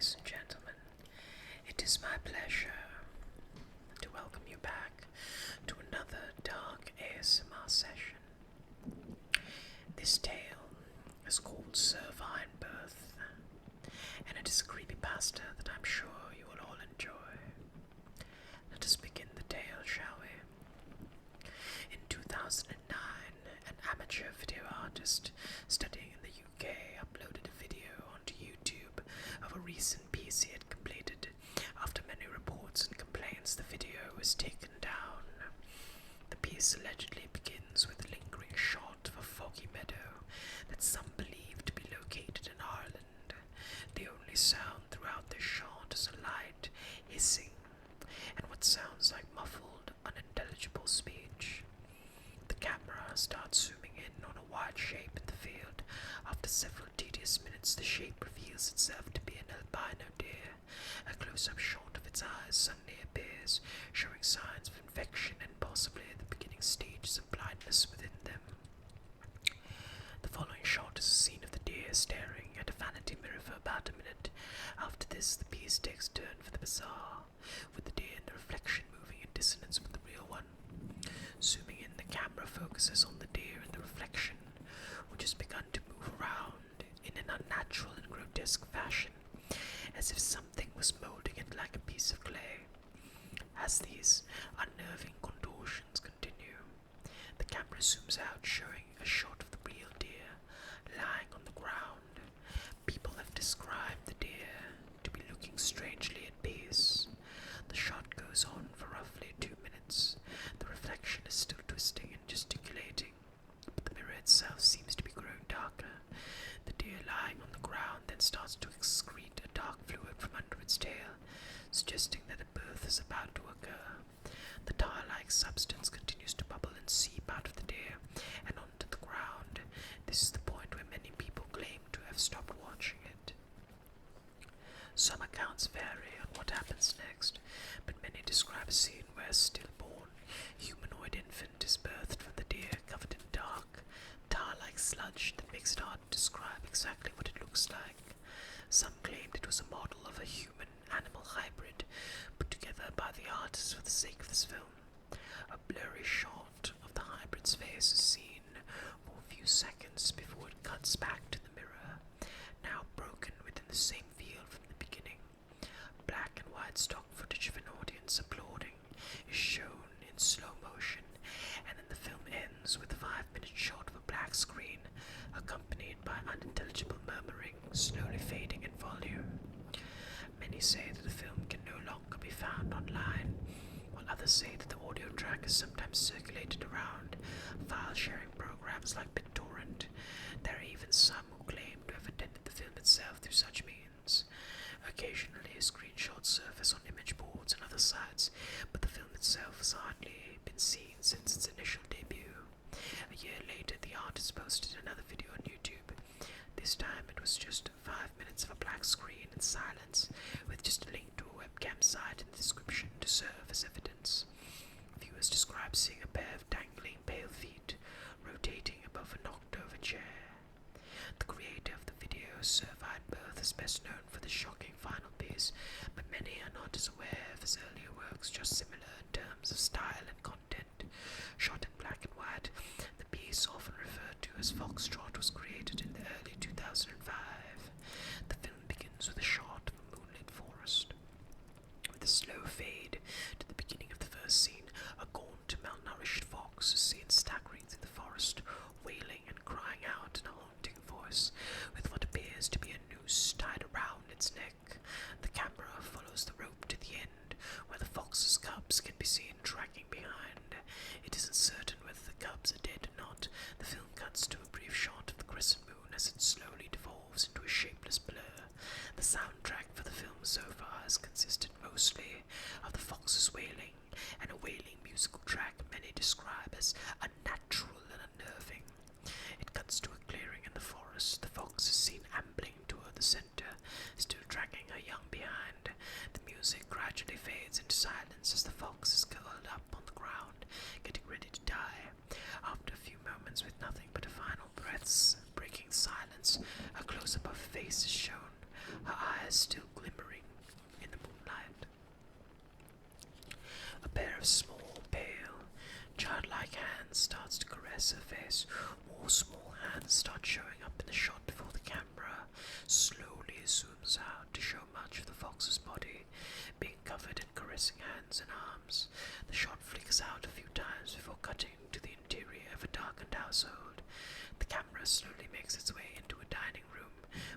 Ladies and gentlemen, it is my pleasure to welcome you back to another dark ASMR session. This tale is called Cervine Birth, and it is a creepypasta that I'm sure you will all enjoy. Let us begin the tale, shall we? In 2009, an amateur video artist studying in the UK uploaded a video onto YouTube of a recent piece he had completed. After many reports and complaints, the video was taken down. The piece allegedly begins with a lingering shot of a foggy meadow that some believe to be located in Ireland. The only sound throughout this shot is a light hissing and what sounds like muffled, unintelligible speech. The camera starts zooming in on a wide shape in the field. After several tedious minutes, the shape reveals itself to be an albino deer. A close-up shot of its eyes suddenly appears, showing signs of infection and possibly the beginning stages of blindness within them. The following shot is a scene of the deer staring at a vanity mirror for about a minute. After this, the piece takes a turn for the bizarre, with the deer and the reflection moving in dissonance with the real one. Zooming in, the camera focuses on the deer and the reflection, which has begun to move around in an unnatural and grotesque fashion, as if something was molding it like a piece of clay. As these unnerving contortions continue, the camera zooms out, showing a shot of the real deer lying on the ground. People have described the deer to be looking strangely at peace. The shot goes on for roughly 2 minutes. The reflection is still twisting and gesticulating, but the mirror itself seems to be growing darker. The deer lying on the ground then starts to excrete a dark fluid from under its tail, suggesting that a birth is about to occur. The tar-like substance continues to bubble and seep out of the deer and onto the ground. This is the point where many people claim to have stopped watching it. Some accounts vary on what happens next, but many describe a scene where a stillborn, humanoid infant is birthed from the deer, covered in dark, tar-like sludge that makes it hard to describe exactly what it looks like. Some claimed it was a model of a human-animal hybrid put together by the artist for the sake of this film. A blurry shot of the hybrid's face is seen for a few seconds before it cuts back to the mirror, now broken within the same field from the beginning. Black and white stock footage of an audience applauding is shown in slow motion, and then the film ends with a 5-minute shot of a black screen, accompanied by unintelligible murmuring, slowly fading in volume. Many say that the film can no longer be found online, while others say that the audio track is sometimes circulated around file-sharing programs like BitTorrent. There are even some who claim to have attended the film itself through such means. Occasionally, screenshots surface on image boards and other sites, but the film itself has hardly been seen since its initial debut. A year later, the artist posted another video on YouTube. This time it was just 5 minutes of a black screen and silence, with just a link to a webcam site in the description to serve as evidence. Viewers describe seeing a pair of dangling pale feet rotating above a knocked-over chair. The creator of the video, Cervine Birth, is best known for the shocking final piece, but many are not as aware of his earlier works, just similar in terms of style and content. Shot in black and white, the piece, often referred to as Foxtrot, was created in the early 2005. The film begins with a shot of a moonlit forest. With a slow fade to the beginning of the first scene, a gaunt, malnourished fox is seen staggering through the forest, wailing and crying out in a haunting voice, with what appears to be a noose tied around its neck. The camera follows the rope to the end, where the fox's cubs can be seen dragging behind. It isn't certain whether the cubs are dead or not. The film cuts to a brief shot of the crescent moon as it camera slowly makes its way into a dining room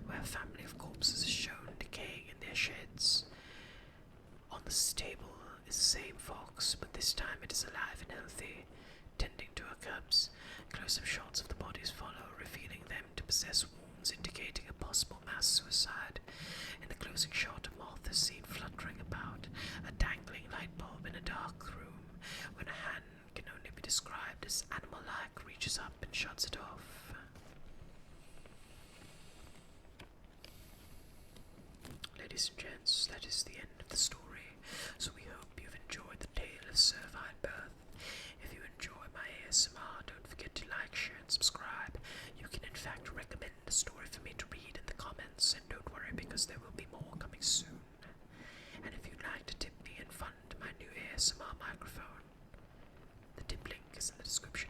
where a family of corpses is shown decaying in their sheds. On the table is the same fox, but this time it is alive and healthy, tending to her cubs. Close-up shots of the bodies follow, revealing them to possess wounds indicating a possible mass suicide. In the closing shot, a moth is seen fluttering about, a dangling light bulb in a dark room, when a hand can only be described as animal-like reaches up and shuts it off. Ladies and gents, that is the end of the story, so we hope you've enjoyed the tale of Cervine birth. If you enjoy my ASMR, don't forget to like, share, and subscribe. You can in fact recommend a story for me to read in the comments, and don't worry because there will be more coming soon. And if you'd like to tip me and fund my new ASMR microphone, the tip link is in the description